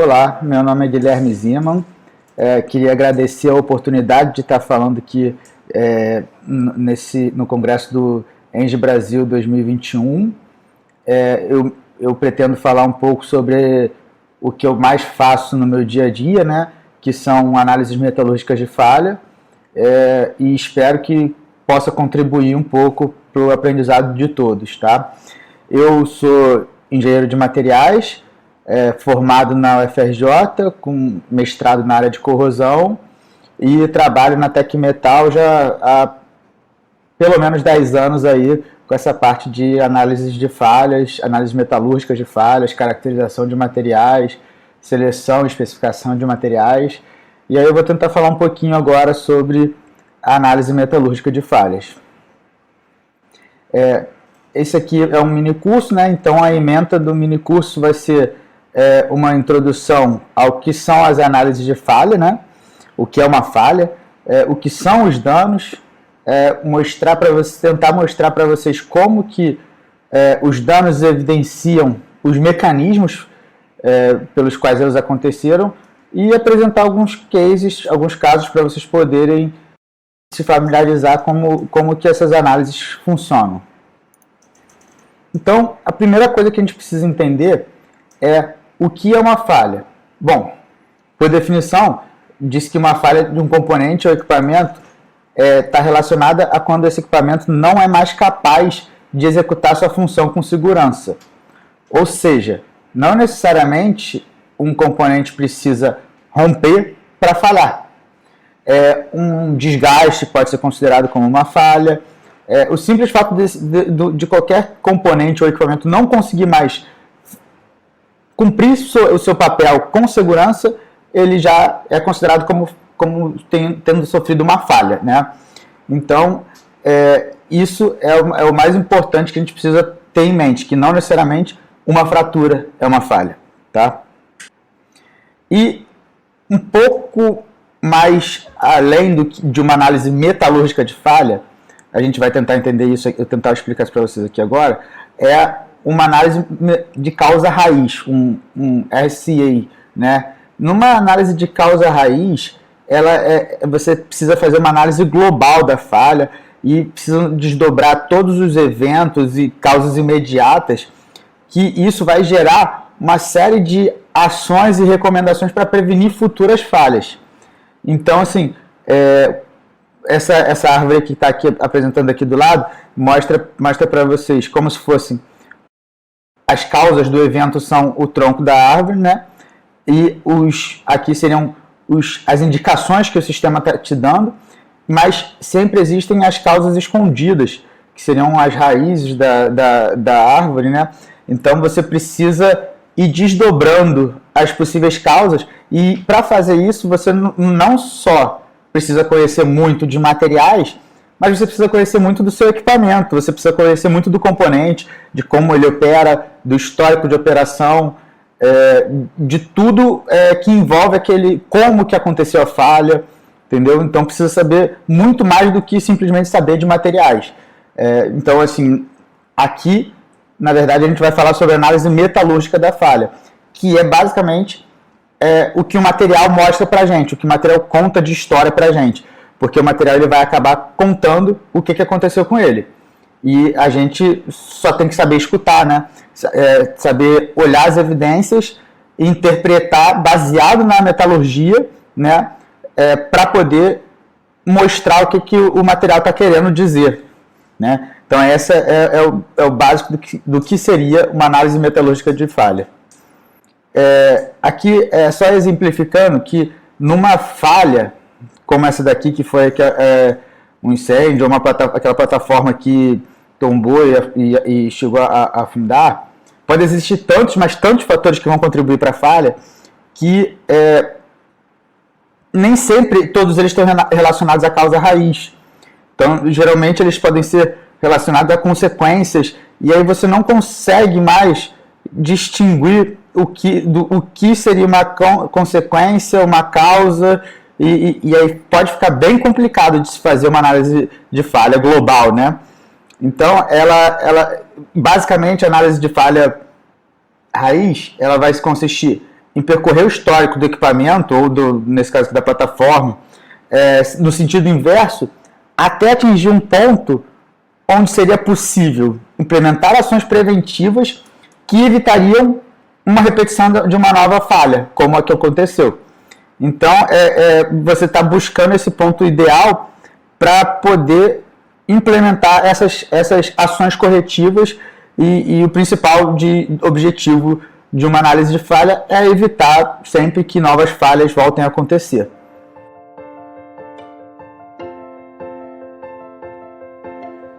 Olá, meu nome é Guilherme Ziman. Queria agradecer a oportunidade de estar falando aqui no Congresso do ENGIE Brasil 2021. Eu pretendo falar um pouco sobre o que eu mais faço no meu dia a dia, né, que são análises metalúrgicas de falha, e espero que possa contribuir um pouco para o aprendizado de todos, tá? Eu sou engenheiro de materiais, formado na UFRJ, com mestrado na área de corrosão, e trabalho na Tecmetal já há pelo menos 10 anos aí, com essa parte de análises de falhas, análises metalúrgicas de falhas, caracterização de materiais, seleção e especificação de materiais. E aí eu vou tentar falar um pouquinho agora sobre a análise metalúrgica de falhas. Esse aqui é um mini curso, né? Então a ementa do mini curso vai ser uma introdução ao que são as análises de falha, né? O que é uma falha, o que são os danos, tentar mostrar para vocês como que os danos evidenciam os mecanismos pelos quais eles aconteceram e apresentar alguns casos para vocês poderem se familiarizar como que essas análises funcionam. Então, a primeira coisa que a gente precisa entender é o que é uma falha. Bom, por definição, diz que uma falha de um componente ou equipamento está relacionada a quando esse equipamento não é mais capaz de executar sua função com segurança. Ou seja, não necessariamente um componente precisa romper para falhar. Um desgaste pode ser considerado como uma falha. O simples fato de qualquer componente ou equipamento não conseguir mais cumprir o seu papel com segurança, ele já é considerado como tendo sofrido uma falha, né? Então, isso é o mais importante que a gente precisa ter em mente, que não necessariamente uma fratura é uma falha, tá? E um pouco mais além de uma análise metalúrgica de falha, a gente vai tentar entender isso, eu tentar explicar isso para vocês aqui agora, uma análise de causa raiz, um RCA, né? Numa análise de causa raiz, você precisa fazer uma análise global da falha e precisa desdobrar todos os eventos e causas imediatas, que isso vai gerar uma série de ações e recomendações para prevenir futuras falhas. Então, assim, essa árvore que está aqui apresentando aqui do lado mostra para vocês como se fossem as causas do evento são o tronco da árvore, né? E aqui seriam as indicações que o sistema está te dando, mas sempre existem as causas escondidas, que seriam as raízes da árvore, né? Então você precisa ir desdobrando as possíveis causas, e para fazer isso você não só precisa conhecer muito de materiais, mas você precisa conhecer muito do seu equipamento, você precisa conhecer muito do componente, de como ele opera, do histórico de operação, de tudo que envolve como que aconteceu a falha, entendeu? Então precisa saber muito mais do que simplesmente saber de materiais. Então, assim, aqui, na verdade, a gente vai falar sobre a análise metalúrgica da falha, que é basicamente o que o material mostra pra gente, o que o material conta de história pra gente, porque o material ele vai acabar contando o que aconteceu com ele. E a gente só tem que saber escutar, né? Saber olhar as evidências e interpretar baseado na metalurgia, né? Para poder mostrar o que o material está querendo dizer, né? Então, essa é o básico do que seria uma análise metalúrgica de falha. Aqui só exemplificando que numa falha, como essa daqui, que foi um incêndio, ou aquela plataforma que tombou e chegou a afundar, pode existir tantos fatores que vão contribuir para a falha, que nem sempre todos eles estão relacionados à causa raiz. Então, geralmente, eles podem ser relacionados a consequências, e aí você não consegue mais distinguir o que seria uma consequência, uma causa, e aí pode ficar bem complicado de se fazer uma análise de falha global, né? Então, basicamente, a análise de falha raiz, ela vai consistir em percorrer o histórico do equipamento, ou nesse caso aqui da plataforma, no sentido inverso, até atingir um ponto onde seria possível implementar ações preventivas que evitariam uma repetição de uma nova falha, como a que aconteceu. Então, você está buscando esse ponto ideal para poder implementar essas ações corretivas e o principal objetivo de uma análise de falha é evitar sempre que novas falhas voltem a acontecer.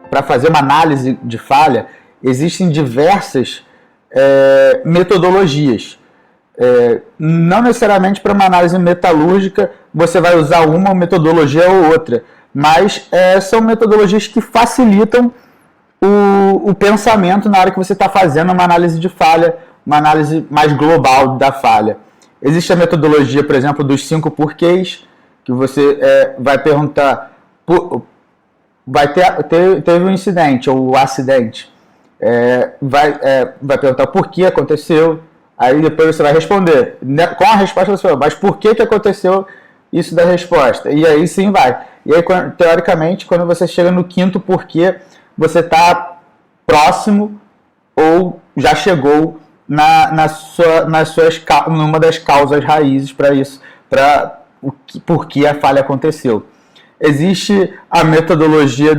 Para fazer uma análise de falha, existem diversas metodologias. Não necessariamente para uma análise metalúrgica você vai usar uma metodologia ou outra, mas são metodologias que facilitam o pensamento na hora que você está fazendo uma análise de falha, uma análise mais global da falha. Existe a metodologia, por exemplo, dos 5 porquês, que você vai perguntar, teve um incidente ou acidente, vai perguntar por que aconteceu, aí depois você vai responder. Com a resposta você fala, mas por que aconteceu isso da resposta? E aí sim vai. E aí, teoricamente, quando você chega no 5º porquê, você está próximo ou já chegou numa das causas raízes para isso, por que a falha aconteceu. Existe a metodologia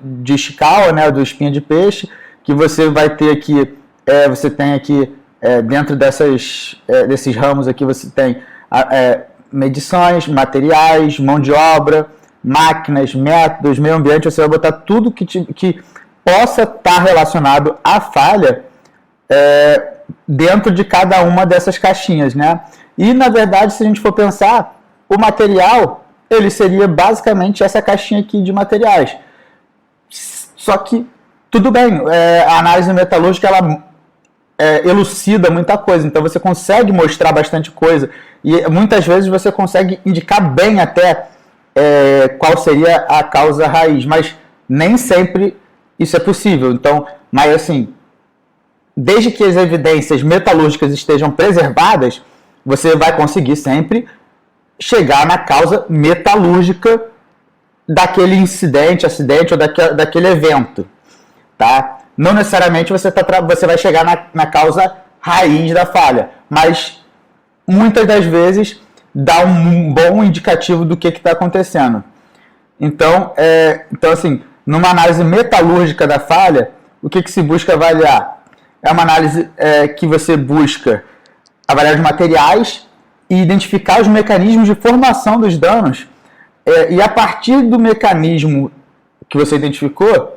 de Ishikawa, né, do espinha de peixe, que você vai ter aqui, você tem aqui, dentro desses ramos aqui, você tem medições, materiais, mão de obra, máquinas, métodos, meio ambiente. Você vai botar tudo que possa estar relacionado à falha dentro de cada uma dessas caixinhas, né? E, na verdade, se a gente for pensar, o material, ele seria basicamente essa caixinha aqui de materiais. Só que, tudo bem, a análise metalúrgica, ela elucida muita coisa, então você consegue mostrar bastante coisa, e muitas vezes você consegue indicar bem até qual seria a causa raiz, mas nem sempre isso é possível. Então, mas assim, desde que as evidências metalúrgicas estejam preservadas, você vai conseguir sempre chegar na causa metalúrgica daquele incidente, acidente ou daquele evento, tá? Não necessariamente você vai chegar na causa raiz da falha, mas muitas das vezes dá um bom indicativo do que está acontecendo. Então, assim, numa análise metalúrgica da falha, o que se busca avaliar? É uma análise que você busca avaliar os materiais e identificar os mecanismos de formação dos danos, e a partir do mecanismo que você identificou,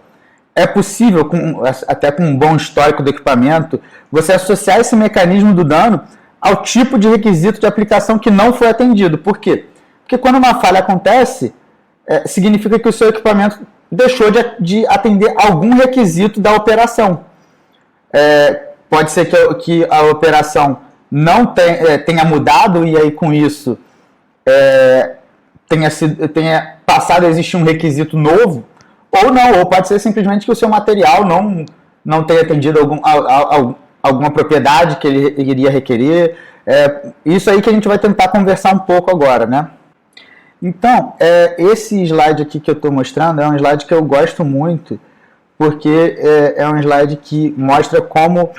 é possível, até com um bom histórico do equipamento, você associar esse mecanismo do dano ao tipo de requisito de aplicação que não foi atendido. Por quê? Porque quando uma falha acontece, significa que o seu equipamento deixou de atender algum requisito da operação. Pode ser que a operação não tenha mudado e aí com isso tenha passado a existir um requisito novo, ou não, ou pode ser simplesmente que o seu material não tenha atendido alguma propriedade que ele iria requerer. Isso aí que a gente vai tentar conversar um pouco agora, né? Então, esse slide aqui que eu estou mostrando é um slide que eu gosto muito, porque é um slide que mostra como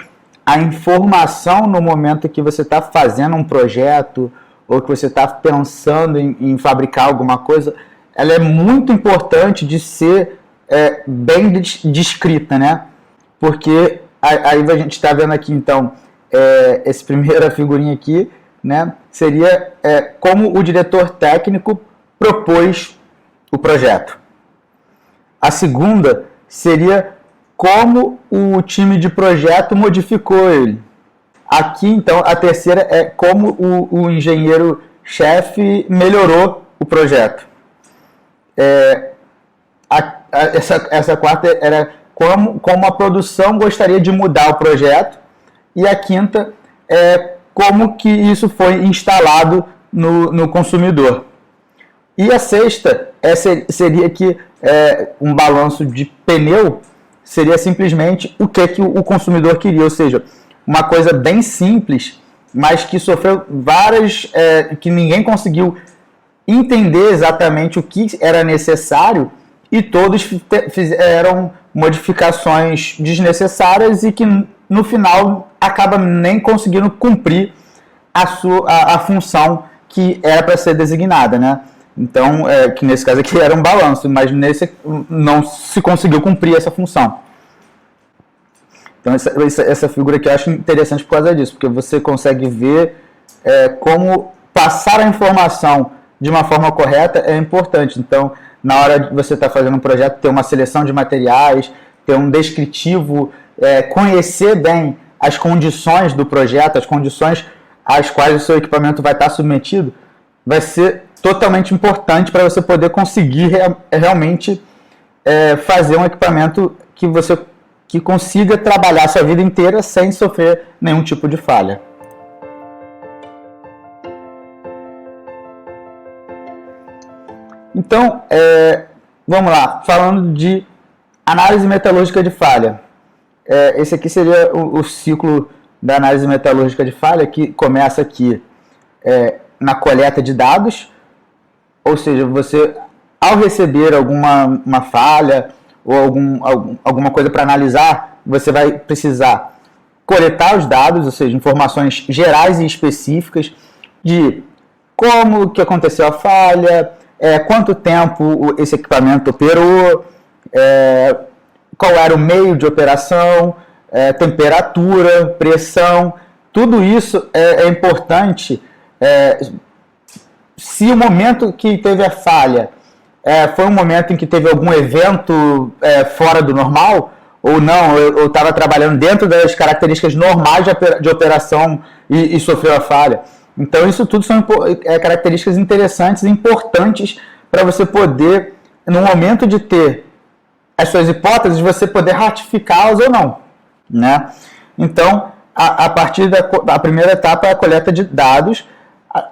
a informação no momento que você está fazendo um projeto ou que você está pensando em fabricar alguma coisa, ela é muito importante de ser bem descrita, né? Porque aí a gente está vendo aqui, então, essa primeira figurinha aqui, né? Seria como o diretor técnico propôs o projeto. A segunda seria como o time de projeto modificou ele. Aqui, então, a terceira é como o engenheiro-chefe melhorou o projeto. Essa quarta era como a produção gostaria de mudar o projeto. E a quinta é como que isso foi instalado no consumidor. E a sexta seria que um balanço de pneu seria simplesmente o que o consumidor queria, ou seja, uma coisa bem simples mas que sofreu várias, que ninguém conseguiu entender exatamente o que era necessário, e todos fizeram modificações desnecessárias e que no final acaba nem conseguindo cumprir a função que era para ser designada, né? Então, que nesse caso aqui era um balanço, mas nesse não se conseguiu cumprir essa função. Então, essa figura aqui eu acho interessante por causa disso, porque você consegue ver como passar a informação de uma forma correta é importante. Então, na hora de você estar fazendo um projeto, ter uma seleção de materiais, ter um descritivo, conhecer bem as condições do projeto, as condições às quais o seu equipamento vai estar submetido, vai ser totalmente importante para você poder conseguir realmente fazer um equipamento que consiga trabalhar a sua vida inteira sem sofrer nenhum tipo de falha. Então, vamos lá, falando de análise metalúrgica de falha. Esse aqui seria o ciclo da análise metalúrgica de falha, que começa aqui na coleta de dados, ou seja, você, ao receber uma falha ou alguma coisa para analisar, você vai precisar coletar os dados, ou seja, informações gerais e específicas de como que aconteceu a falha, quanto tempo esse equipamento operou, qual era o meio de operação, temperatura, pressão, tudo isso é importante. Se o momento que teve a falha foi um momento em que teve algum evento fora do normal, ou não, eu estava trabalhando dentro das características normais de operação e sofreu a falha. Então, isso tudo são características interessantes e importantes para você poder, no momento de ter as suas hipóteses, você poder ratificá-las ou não, né? Então, a partir da primeira etapa é a coleta de dados,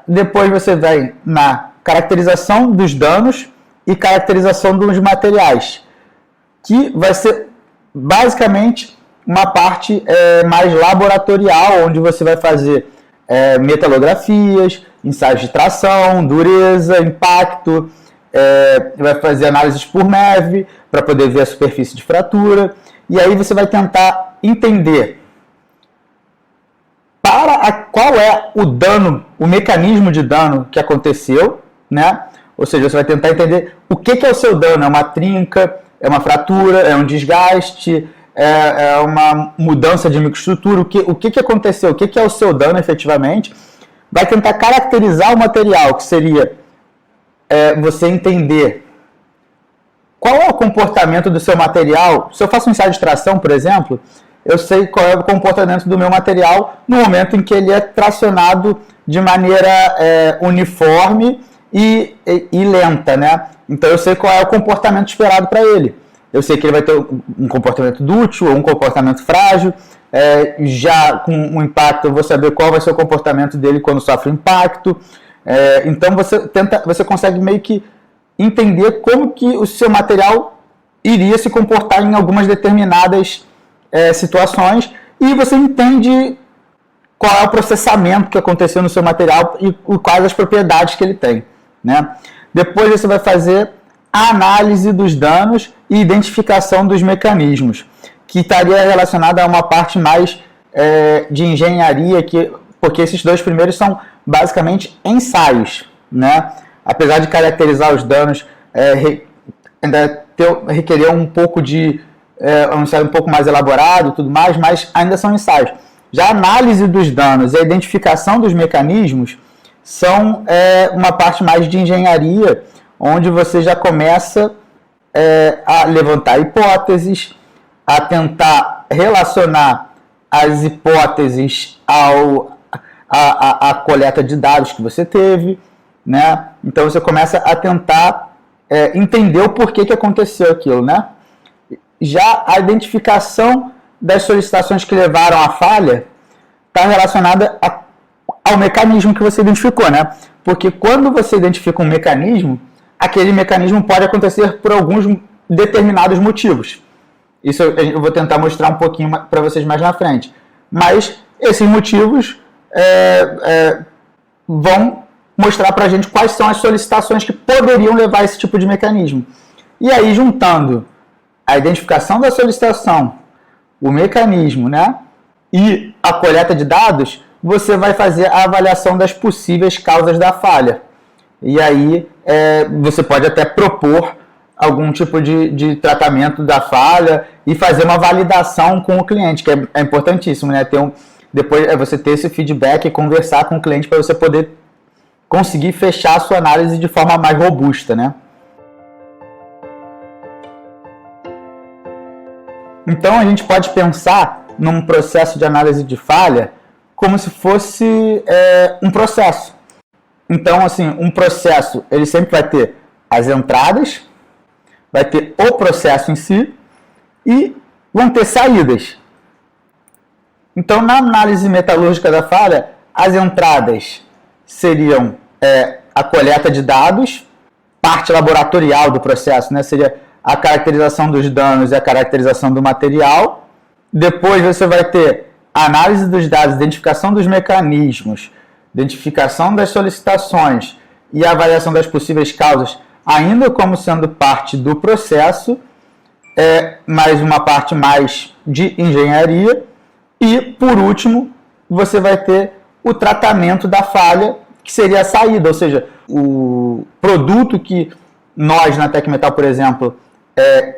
depois você vai na caracterização dos danos e caracterização dos materiais, que vai ser basicamente uma parte mais laboratorial, onde você vai fazer metalografias, ensaios de tração, dureza, impacto, vai fazer análises por MEV para poder ver a superfície de fratura, e aí você vai tentar entender qual é o dano, o mecanismo de dano que aconteceu, né? Ou seja, você vai tentar entender o que é o seu dano, é uma trinca, é uma fratura, é um desgaste, é uma mudança de microestrutura, o que aconteceu, o que é o seu dano efetivamente. Vai tentar caracterizar o material, que seria você entender qual é o comportamento do seu material. Se eu faço um ensaio de tração, por exemplo, eu sei qual é o comportamento do meu material no momento em que ele é tracionado de maneira uniforme e lenta, né? Então eu sei qual é o comportamento esperado para ele. Eu sei que ele vai ter um comportamento dúctil ou um comportamento frágil. Já com o impacto, eu vou saber qual vai ser o comportamento dele quando sofre impacto. Então você consegue meio que entender como que o seu material iria se comportar em algumas determinadas situações, e você entende qual é o processamento que aconteceu no seu material e quais as propriedades que ele tem, né? Depois você vai fazer a análise dos danos e identificação dos mecanismos, que estaria relacionada a uma parte mais de engenharia, porque esses dois primeiros são basicamente ensaios, né? Apesar de caracterizar os danos, ainda requerer um pouco de um ensaio um pouco mais elaborado e tudo mais, mas ainda são ensaios. Já a análise dos danos e a identificação dos mecanismos são uma parte mais de engenharia, onde você já começa a levantar hipóteses, a tentar relacionar as hipóteses à coleta de dados que você teve, né? Então você começa a tentar entender o porquê que aconteceu aquilo, né? Já a identificação das solicitações que levaram à falha está relacionada ao mecanismo que você identificou, né? Porque quando você identifica um mecanismo, aquele mecanismo pode acontecer por alguns determinados motivos. Isso eu vou tentar mostrar um pouquinho para vocês mais na frente. Mas esses motivos vão mostrar para a gente quais são as solicitações que poderiam levar a esse tipo de mecanismo. E aí, juntando a identificação da solicitação, o mecanismo, né, e a coleta de dados, você vai fazer a avaliação das possíveis causas da falha. E aí, você pode até propor algum tipo de tratamento da falha e fazer uma validação com o cliente, que é importantíssimo, né? Depois você ter esse feedback e conversar com o cliente para você poder conseguir fechar a sua análise de forma mais robusta, né? Então a gente pode pensar num processo de análise de falha como se fosse um processo. Então, assim, um processo, ele sempre vai ter as entradas, vai ter o processo em si e vão ter saídas. Então, na análise metalúrgica da falha, as entradas seriam a coleta de dados, parte laboratorial do processo, né? Seria a caracterização dos danos e a caracterização do material. Depois você vai ter a análise dos dados, identificação dos mecanismos, identificação das solicitações e a avaliação das possíveis causas, ainda como sendo parte do processo, mais uma parte mais de engenharia. E, por último, você vai ter o tratamento da falha, que seria a saída, ou seja, o produto que nós, na Tecmetal, por exemplo,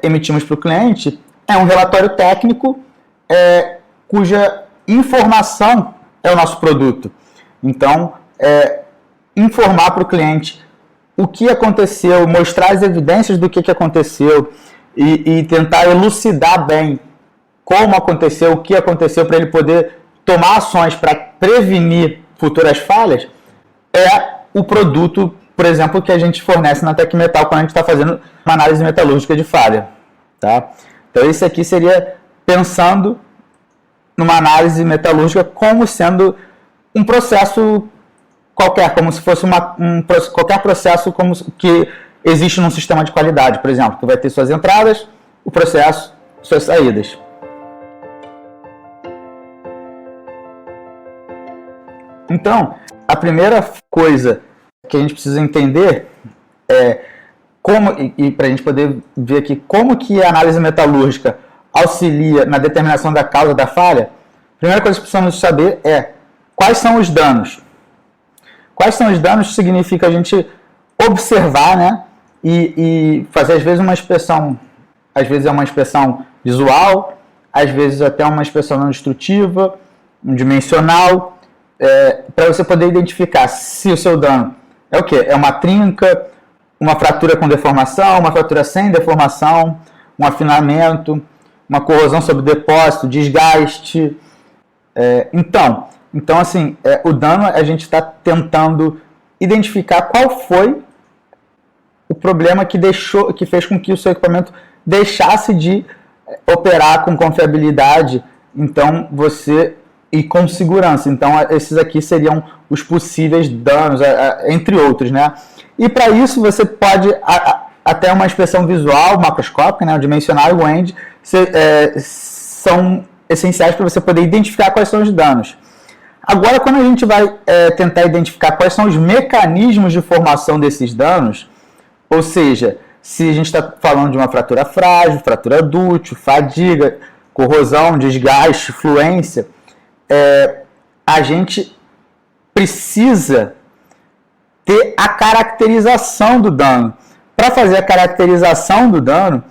emitimos para o cliente, é um relatório técnico cuja informação é o nosso produto. Então, informar para o cliente o que aconteceu, mostrar as evidências do que aconteceu e tentar elucidar bem como aconteceu, o que aconteceu, para ele poder tomar ações para prevenir futuras falhas, é o produto, por exemplo, que a gente fornece na Tecmetal quando a gente está fazendo uma análise metalúrgica de falha. Tá? Então, esse aqui seria pensando numa análise metalúrgica como sendo um processo qualquer, como se fosse qualquer processo que existe num sistema de qualidade, por exemplo, que vai ter suas entradas, o processo, suas saídas. Então, a primeira coisa que a gente precisa entender é como, e para a gente poder ver aqui como que a análise metalúrgica auxilia na determinação da causa da falha, a primeira coisa que precisamos saber é quais são os danos. Quais são os danos significa a gente observar, né, e fazer às vezes uma inspeção, às vezes é uma inspeção visual, às vezes até uma inspeção não destrutiva, dimensional, para você poder identificar se o seu dano é o quê? É uma trinca, uma fratura com deformação, uma fratura sem deformação, um afinamento, uma corrosão sobre depósito, desgaste. Então assim, o dano a gente está tentando identificar qual foi o problema que fez com que o seu equipamento deixasse de operar com confiabilidade, então e com segurança. Então, esses aqui seriam os possíveis danos, entre outros, né? E para isso, você pode, até uma inspeção visual, macroscópica, né, o dimensional e o END, são essenciais para você poder identificar quais são os danos. Agora, quando a gente vai tentar identificar quais são os mecanismos de formação desses danos, ou seja, se a gente está falando de uma fratura frágil, fratura dúctil, fadiga, corrosão, desgaste, fluência, a gente precisa ter a caracterização do dano. Para fazer a caracterização do dano,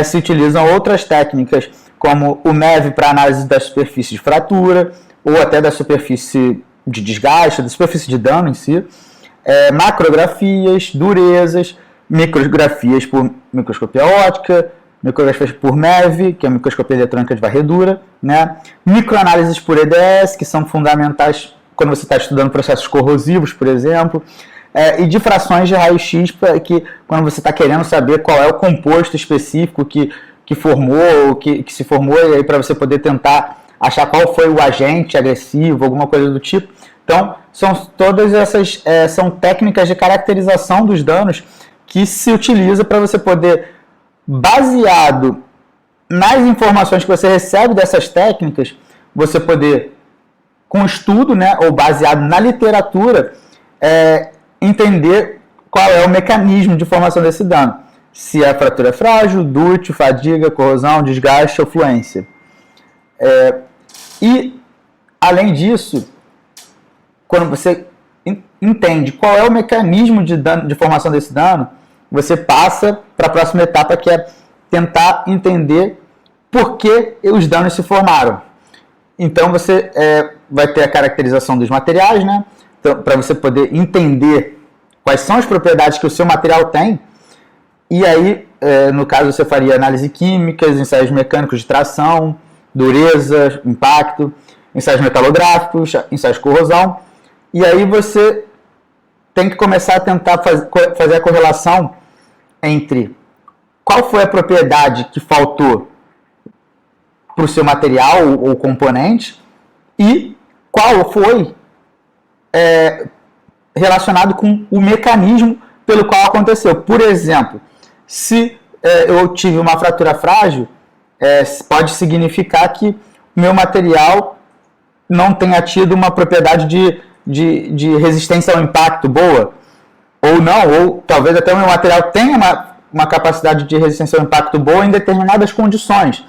se utilizam outras técnicas, como o MEV para análise da superfície de fratura, ou até da superfície de desgaste, da superfície de dano em si, macrografias, durezas, micrografias por microscopia óptica, micrografias por MEV, que é a microscopia eletrônica de varredura, né? Microanálises por EDS, que são fundamentais quando você está estudando processos corrosivos, por exemplo, e difrações de raio-x, que quando você está querendo saber qual é o composto específico que formou, que se formou, e aí para você poder tentar achar qual foi o agente agressivo, alguma coisa do tipo. Então, todas essas são técnicas de caracterização dos danos que se utiliza para você poder, baseado nas informações que você recebe dessas técnicas, você poder com estudo, né, ou baseado na literatura, entender qual é o mecanismo de formação desse dano. Se a fratura é frágil, dúctil, fadiga, corrosão, desgaste ou fluência. E, além disso, quando você entende qual é o mecanismo de formação desse dano, você passa para a próxima etapa, que é tentar entender por que os danos se formaram. Então, você vai ter a caracterização dos materiais, né? Então, para você poder entender quais são as propriedades que o seu material tem. E aí, no caso, você faria análise química, ensaios mecânicos de tração, dureza, impacto, ensaios metalográficos, ensaios de corrosão. E aí você tem que começar a tentar fazer a correlação entre qual foi a propriedade que faltou para o seu material ou componente e qual foi relacionado com o mecanismo pelo qual aconteceu. Por exemplo, se eu tive uma fratura frágil, pode significar que o meu material não tenha tido uma propriedade de resistência ao impacto boa, ou não, ou talvez até o meu material tenha uma capacidade de resistência ao impacto boa em determinadas condições.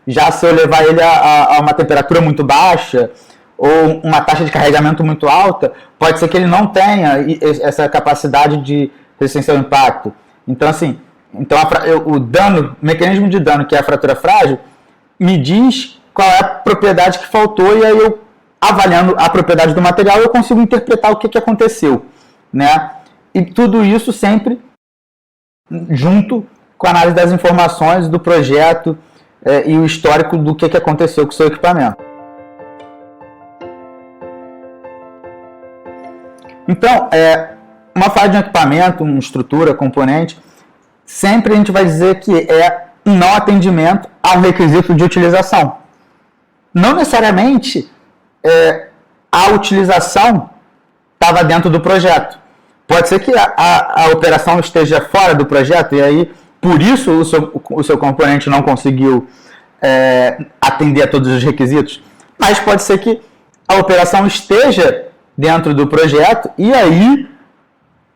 Já se eu levar ele a uma temperatura muito baixa ou uma taxa de carregamento muito alta, pode ser que ele não tenha essa capacidade de resistência ao impacto. Então, assim, o mecanismo de dano, que é a fratura frágil, me diz qual é a propriedade que faltou, e aí eu, avaliando a propriedade do material, eu consigo interpretar o que aconteceu, né? E tudo isso sempre junto com a análise das informações do projeto e o histórico do que aconteceu com o seu equipamento. Então, uma falha de um equipamento, uma estrutura, componente, sempre a gente vai dizer que é um não atendimento a um requisito de utilização. Não necessariamente a utilização estava dentro do projeto. Pode ser que a operação esteja fora do projeto e aí, por isso, o seu componente não conseguiu atender a todos os requisitos. Mas pode ser que a operação esteja dentro do projeto e aí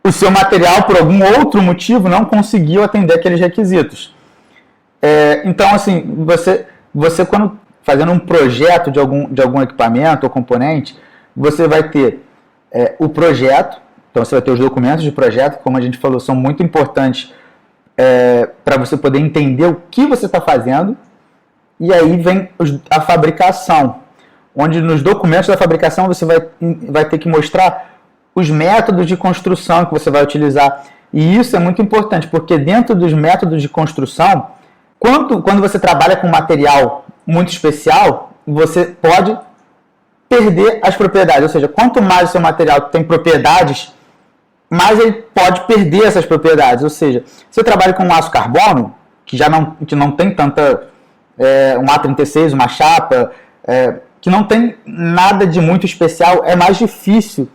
o seu material, por algum outro motivo, não conseguiu atender aqueles requisitos. Então, assim, você quando fazendo um projeto de algum equipamento ou componente, você vai ter o projeto, então você vai ter os documentos de projeto, como a gente falou, são muito importantes para você poder entender o que você está fazendo, e aí vem a fabricação, onde nos documentos da fabricação você vai ter que mostrar os métodos de construção que você vai utilizar. E isso é muito importante, porque dentro dos métodos de construção, quando você trabalha com material muito especial, você pode perder as propriedades. Ou seja, quanto mais o seu material tem propriedades, mais ele pode perder essas propriedades. Ou seja, se eu trabalho com um aço carbono, que não tem tanta... um A36, uma chapa, que não tem nada de muito especial, é mais difícil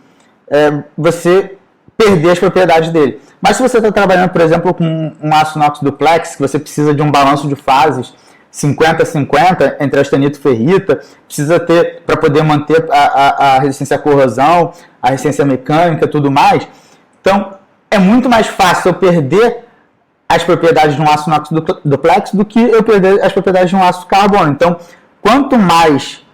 você perder as propriedades dele. Mas se você está trabalhando, por exemplo, com um aço inox duplex, que você precisa de um balanço de fases 50-50 entre austenito e ferrita, precisa ter para poder manter a resistência à corrosão, a resistência mecânica e tudo mais. Então, é muito mais fácil eu perder as propriedades de um aço inox duplex do que eu perder as propriedades de um aço carbono. Então, quanto mais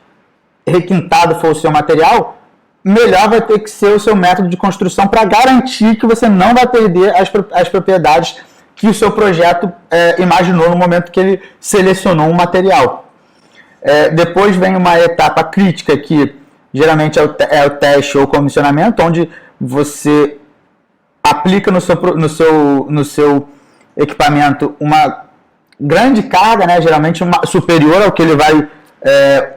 requintado for o seu material, melhor vai ter que ser o seu método de construção para garantir que você não vai perder as propriedades que o seu projeto imaginou no momento que ele selecionou um material. Depois vem uma etapa crítica, que geralmente é o teste ou comissionamento, onde você aplica no seu equipamento uma grande carga, né, geralmente superior ao que ele vai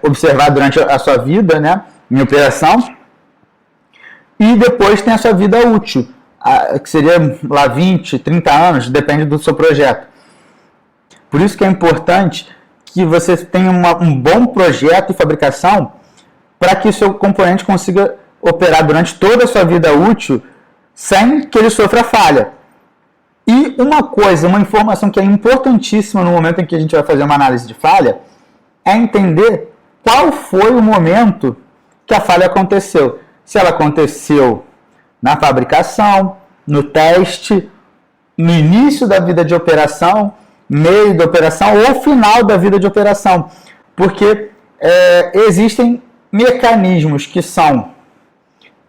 observar durante a sua vida, né, em operação. E depois tem a sua vida útil, que seria lá 20, 30 anos, depende do seu projeto. Por isso que é importante que você tenha um bom projeto de fabricação para que o seu componente consiga operar durante toda a sua vida útil sem que ele sofra falha. E uma informação que é importantíssima no momento em que a gente vai fazer uma análise de falha, é entender qual foi o momento que a falha aconteceu. Se ela aconteceu na fabricação, no teste, no início da vida de operação, meio da operação ou final da vida de operação. Porque existem mecanismos que são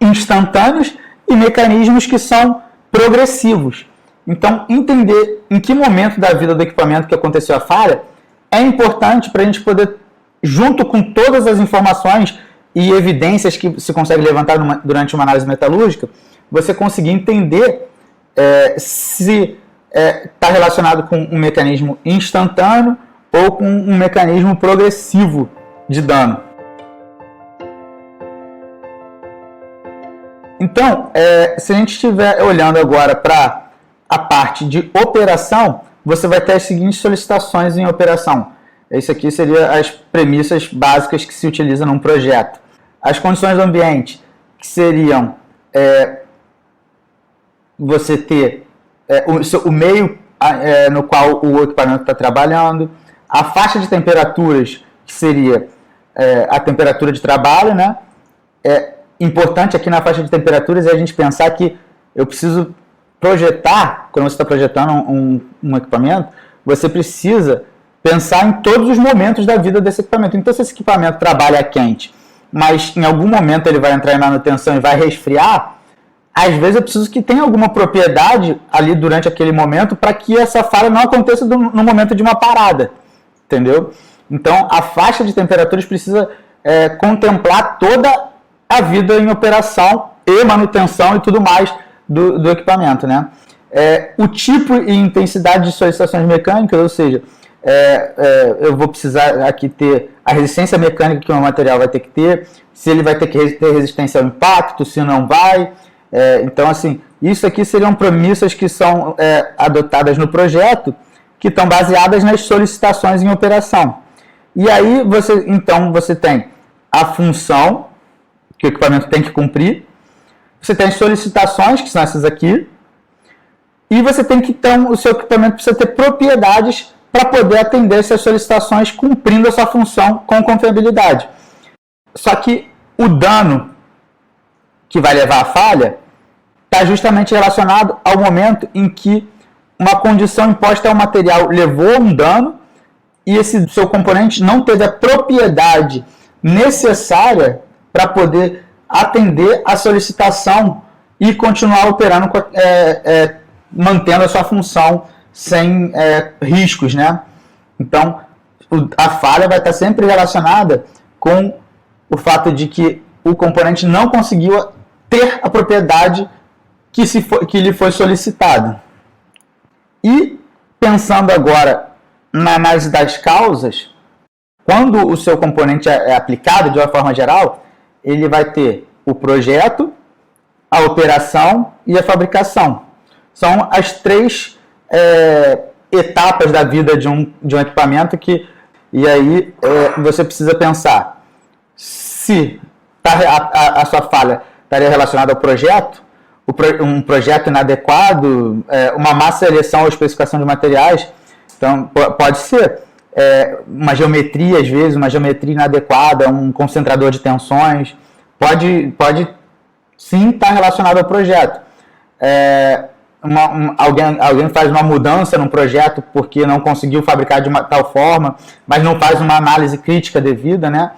instantâneos e mecanismos que são progressivos. Então, entender em que momento da vida do equipamento que aconteceu a falha é importante para a gente poder, junto com todas as informações e evidências que se consegue levantar durante uma análise metalúrgica, você conseguir entender se está relacionado com um mecanismo instantâneo ou com um mecanismo progressivo de dano. Então, se a gente estiver olhando agora para a parte de operação, você vai ter as seguintes solicitações em operação. Isso aqui seria as premissas básicas que se utilizam num projeto. As condições do ambiente, que seriam você ter o meio no qual o equipamento está trabalhando, a faixa de temperaturas, que seria a temperatura de trabalho, né? Importante aqui na faixa de temperaturas é a gente pensar que eu preciso projetar, quando você está projetando um equipamento, você precisa pensar em todos os momentos da vida desse equipamento. Então, se esse equipamento trabalha quente, mas em algum momento ele vai entrar em manutenção e vai resfriar, às vezes eu preciso que tenha alguma propriedade ali durante aquele momento para que essa falha não aconteça no momento de uma parada, entendeu? Então, a faixa de temperaturas precisa contemplar toda a vida em operação e manutenção e tudo mais do equipamento, né? O tipo e intensidade de solicitações mecânicas, ou seja, eu vou precisar aqui ter a resistência mecânica que o material vai ter que ter, se ele vai ter que ter resistência ao impacto, se não vai. Então, assim, isso aqui seriam premissas que são adotadas no projeto, que estão baseadas nas solicitações em operação. E aí, você tem a função que o equipamento tem que cumprir, você tem as solicitações, que são essas aqui, e você tem que ter, o seu equipamento precisa ter propriedades para poder atender essas solicitações cumprindo a sua função com confiabilidade. Só que o dano que vai levar à falha está justamente relacionado ao momento em que uma condição imposta ao material levou a um dano e esse seu componente não teve a propriedade necessária para poder atender a solicitação e continuar operando, mantendo a sua função sem riscos, né? Então, a falha vai estar sempre relacionada com o fato de que o componente não conseguiu ter a propriedade que lhe foi solicitada. E, pensando agora na análise das causas, quando o seu componente é aplicado de uma forma geral, ele vai ter o projeto, a operação e a fabricação. São as três etapas da vida de um equipamento e aí você precisa pensar se a sua falha estaria relacionada ao projeto, um projeto inadequado, uma má seleção ou especificação de materiais. Então, pode ser uma geometria, às vezes, uma geometria inadequada, um concentrador de tensões, pode sim estar relacionado ao projeto. Alguém faz uma mudança no projeto porque não conseguiu fabricar de uma tal forma, mas não faz uma análise crítica devida, né?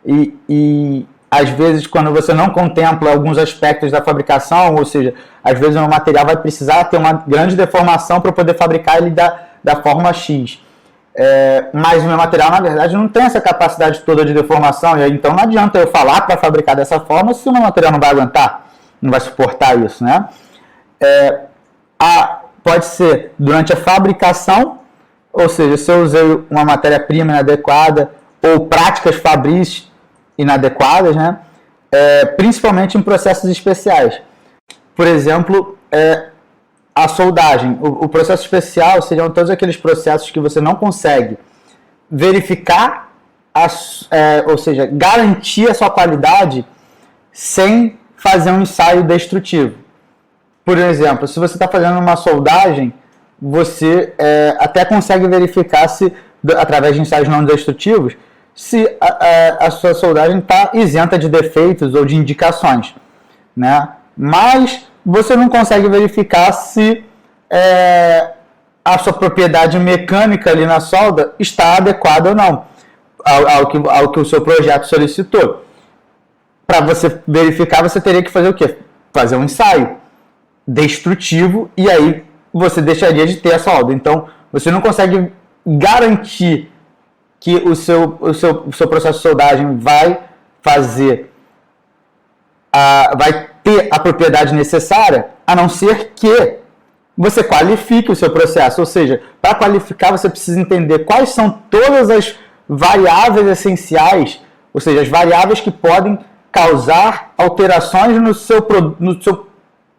E às vezes, quando você não contempla alguns aspectos da fabricação, ou seja, às vezes o material vai precisar ter uma grande deformação para poder fabricar ele da forma X. Mas o meu material, na verdade, não tem essa capacidade toda de deformação, e aí, então não adianta eu falar para fabricar dessa forma se o meu material não vai aguentar, não vai suportar isso, né? Pode ser durante a fabricação, ou seja, se eu usei uma matéria-prima inadequada ou práticas fabris inadequadas, né? Principalmente em processos especiais. Por exemplo, a soldagem. O processo especial seriam todos aqueles processos que você não consegue verificar, ou seja, garantir a sua qualidade sem fazer um ensaio destrutivo. Por exemplo, se você está fazendo uma soldagem, você até consegue verificar se, através de ensaios não destrutivos, se a sua soldagem está isenta de defeitos ou de indicações, né? Mas você não consegue verificar se a sua propriedade mecânica ali na solda está adequada ou não ao que o seu projeto solicitou. Para você verificar, você teria que fazer o quê? Fazer um ensaio destrutivo e aí você deixaria de ter a solda. Então, você não consegue garantir que o seu processo de soldagem vai ter a propriedade necessária, a não ser que você qualifique o seu processo. Ou seja, para qualificar, você precisa entender quais são todas as variáveis essenciais, ou seja, as variáveis que podem causar alterações no seu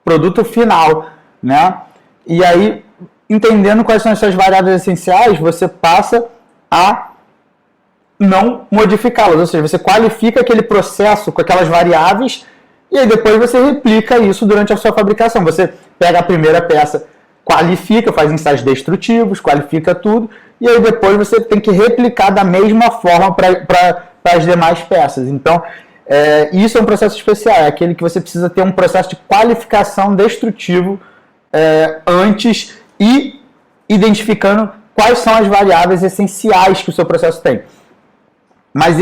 produto final, né? E aí, entendendo quais são essas variáveis essenciais, você passa a não modificá-las, ou seja, você qualifica aquele processo com aquelas variáveis e aí depois você replica isso durante a sua fabricação. Você pega a primeira peça, qualifica, faz ensaios destrutivos, qualifica tudo, e aí depois você tem que replicar da mesma forma para as demais peças. Então, isso é um processo especial, é aquele que você precisa ter um processo de qualificação destrutivo antes e identificando quais são as variáveis essenciais que o seu processo tem. Mas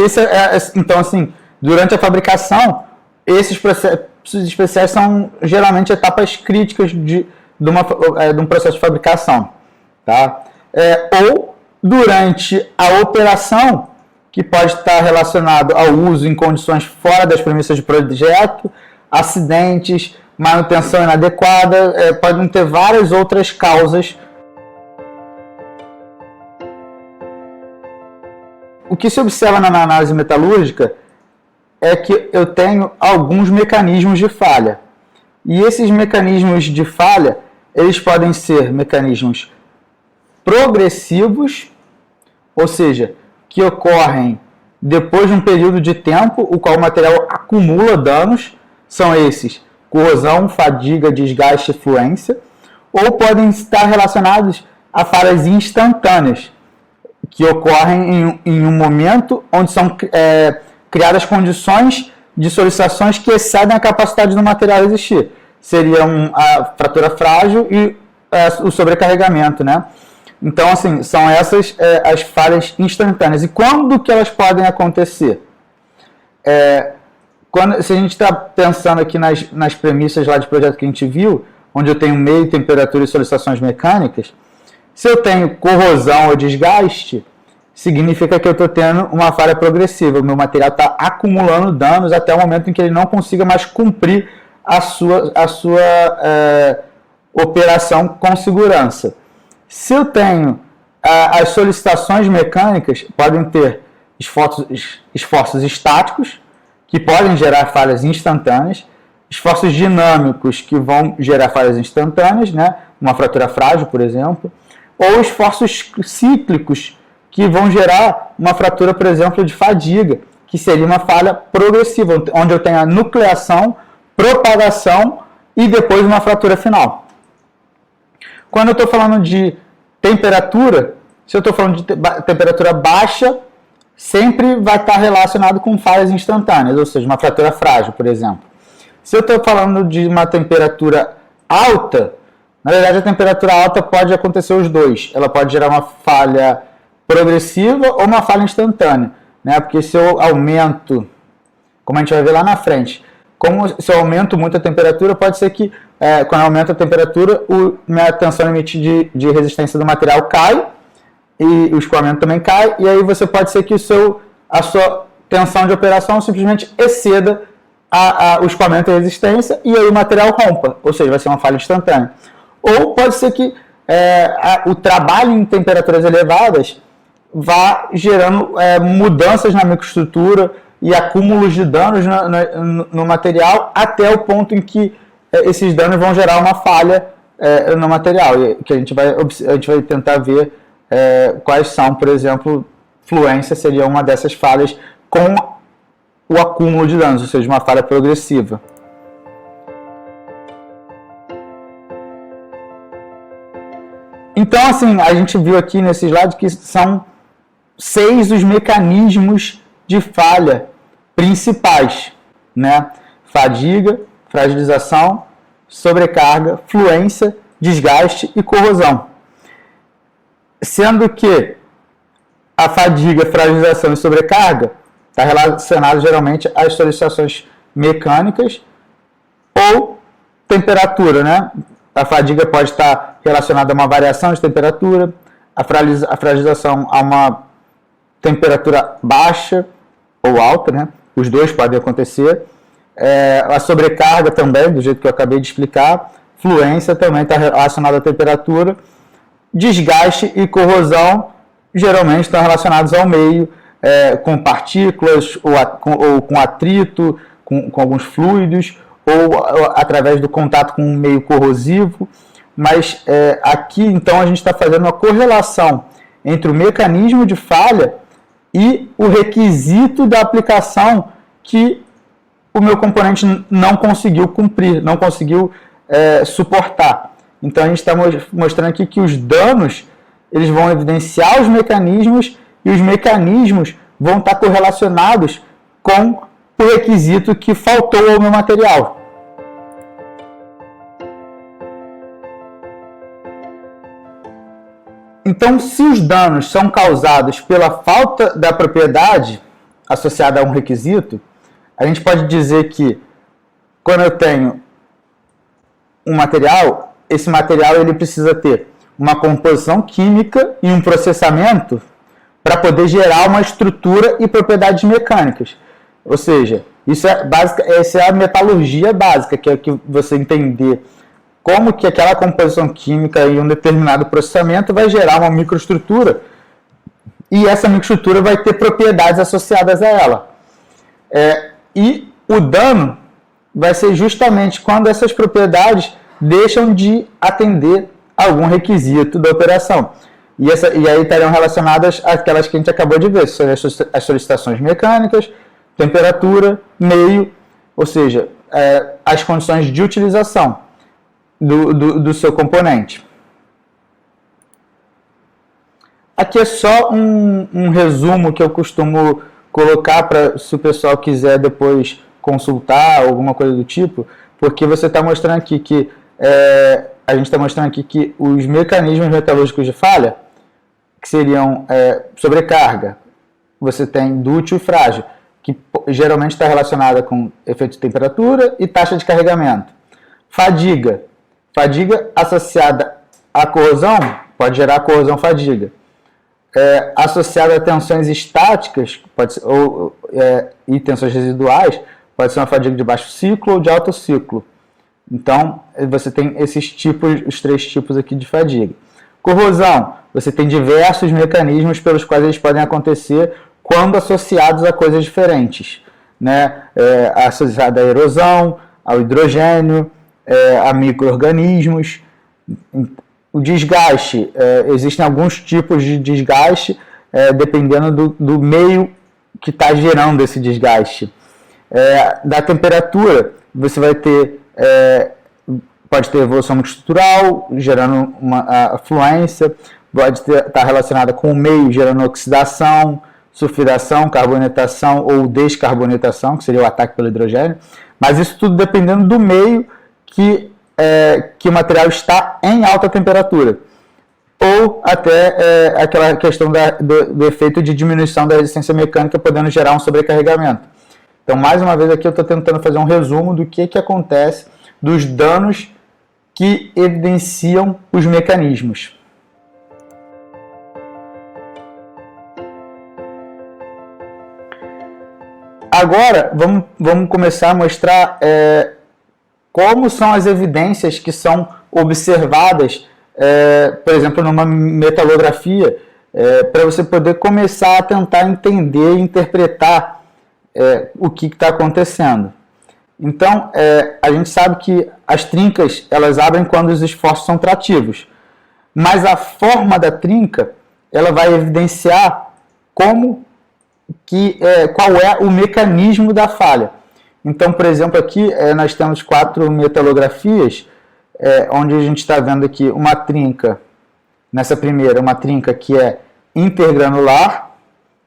então, assim, durante a fabricação, esses processos especiais são geralmente etapas críticas de um processo de fabricação, tá? Ou durante a operação, que pode estar relacionado ao uso em condições fora das premissas de projeto, acidentes, manutenção inadequada, podem ter várias outras causas. O que se observa na análise metalúrgica é que eu tenho alguns mecanismos de falha. E esses mecanismos de falha, eles podem ser mecanismos progressivos, ou seja, que ocorrem depois de um período de tempo, o qual o material acumula danos, são esses: corrosão, fadiga, desgaste e fluência, ou podem estar relacionados a falhas instantâneas, que ocorrem em um momento onde são criadas condições de solicitações que excedem a capacidade do material resistir. Seriam a fratura frágil e o sobrecarregamento, né? Então, assim, são essas as falhas instantâneas. E quando que elas podem acontecer? Se a gente está pensando aqui nas premissas lá de projeto que a gente viu, onde eu tenho meio, temperatura e solicitações mecânicas, se eu tenho corrosão ou desgaste, significa que eu estou tendo uma falha progressiva. O meu material está acumulando danos até o momento em que ele não consiga mais cumprir a sua operação com segurança. Se eu tenho as solicitações mecânicas, podem ter esforços estáticos, que podem gerar falhas instantâneas, esforços dinâmicos, que vão gerar falhas instantâneas, né? Uma fratura frágil, por exemplo, ou esforços cíclicos, que vão gerar uma fratura, por exemplo, de fadiga, que seria uma falha progressiva, onde eu tenho a nucleação, propagação e depois uma fratura final. Quando eu estou falando de temperatura, se eu estou falando de temperatura baixa, sempre vai estar relacionado com falhas instantâneas, ou seja, uma fratura frágil, por exemplo. Se eu estou falando de uma temperatura alta, na verdade a temperatura alta pode acontecer os dois. Ela pode gerar uma falha progressiva ou uma falha instantânea, né? Porque se eu aumento, como a gente vai ver lá na frente, se eu aumento muito a temperatura, pode ser que quando eu aumento a temperatura, minha tensão limite de resistência do material cai e o escoamento também cai, e aí pode ser que a sua tensão de operação simplesmente exceda o escoamento e a resistência, e aí o material rompa, ou seja, vai ser uma falha instantânea. Ou pode ser que o trabalho em temperaturas elevadas vá gerando mudanças na microestrutura e acúmulos de danos no material, até o ponto em que esses danos vão gerar uma falha no material, que a gente vai tentar ver quais são. Por exemplo, fluência seria uma dessas falhas com o acúmulo de danos, ou seja, uma falha progressiva. Então, assim, a gente viu aqui nesse slide que são 6 os mecanismos de falha principais, né? Fadiga, fragilização, sobrecarga, fluência, desgaste e corrosão. Sendo que a fadiga, fragilização e sobrecarga está relacionado geralmente às solicitações mecânicas ou temperatura, né? A fadiga pode estar relacionada a uma variação de temperatura, a fragilização a uma temperatura baixa ou alta, né? Os dois podem acontecer. A sobrecarga também, do jeito que eu acabei de explicar. Fluência também está relacionada à temperatura. Desgaste e corrosão geralmente estão relacionados ao meio, com partículas ou com atrito, com alguns fluidos, ou através do contato com um meio corrosivo. Mas aqui, então, a gente está fazendo uma correlação entre o mecanismo de falha e o requisito da aplicação que o meu componente não conseguiu cumprir, não conseguiu suportar. Então, a gente está mostrando aqui que os danos eles vão evidenciar os mecanismos e os mecanismos vão estar correlacionados com o requisito que faltou ao meu material. Então, se os danos são causados pela falta da propriedade associada a um requisito, a gente pode dizer que quando eu tenho um material, esse material ele precisa ter uma composição química e um processamento para poder gerar uma estrutura e propriedades mecânicas. Ou seja, essa é a metalurgia básica, que é que você entender como que aquela composição química e um determinado processamento vai gerar uma microestrutura e essa microestrutura vai ter propriedades associadas a ela. E o dano vai ser justamente quando essas propriedades deixam de atender algum requisito da operação. E aí estariam relacionadas àquelas que a gente acabou de ver, as solicitações mecânicas, temperatura, meio, ou seja, as condições de utilização do seu componente. Aqui é só um resumo que eu costumo colocar para se o pessoal quiser depois consultar alguma coisa do tipo, porque você está mostrando aqui que a gente está mostrando aqui que os mecanismos metalúrgicos de falha, que seriam sobrecarga, você tem dútil e frágil, que geralmente está relacionada com efeito de temperatura e taxa de carregamento. Fadiga associada à corrosão, pode gerar corrosão-fadiga. Associada a tensões estáticas pode ser, e tensões residuais, pode ser uma fadiga de baixo ciclo ou de alto ciclo. Então, você tem esses tipos, os 3 tipos aqui de fadiga. Corrosão, você tem diversos mecanismos pelos quais eles podem acontecer quando associados a coisas diferentes, né? Associada à erosão, ao hidrogênio, a micro-organismos. O desgaste, existem alguns tipos de desgaste, dependendo do meio que está gerando esse desgaste. Da temperatura, você vai ter, pode ter evolução estrutural, gerando uma fluência, pode estar relacionada com o meio, gerando oxidação, sulfuração, carbonatação ou descarbonatação, que seria o ataque pelo hidrogênio, mas isso tudo dependendo do meio que o material está em alta temperatura, ou até aquela questão do efeito de diminuição da resistência mecânica, podendo gerar um sobrecarregamento. Então, mais uma vez aqui eu estou tentando fazer um resumo do que acontece, dos danos que evidenciam os mecanismos. Agora, vamos começar a mostrar como são as evidências que são observadas, por exemplo, numa metalografia, para você poder começar a tentar entender e interpretar o que está acontecendo. Então, a gente sabe que as trincas elas abrem quando os esforços são trativos, mas a forma da trinca ela vai evidenciar qual é o mecanismo da falha. Então, por exemplo, aqui nós temos 4 metalografias, onde a gente está vendo aqui uma trinca, nessa primeira, uma trinca que é intergranular,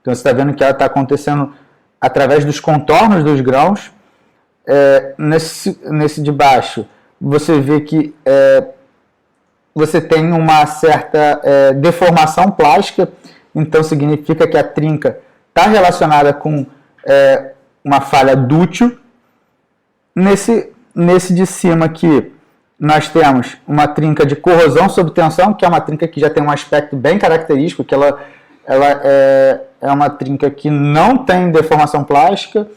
Então você está vendo que ela está acontecendo através dos contornos dos grãos. Nesse de baixo, você vê que você tem uma certa deformação plástica, então significa que a trinca está relacionada com uma falha dútil. Nesse de cima aqui, nós temos uma trinca de corrosão sob tensão, que é uma trinca que já tem um aspecto bem característico, que ela é uma trinca que não tem deformação plástica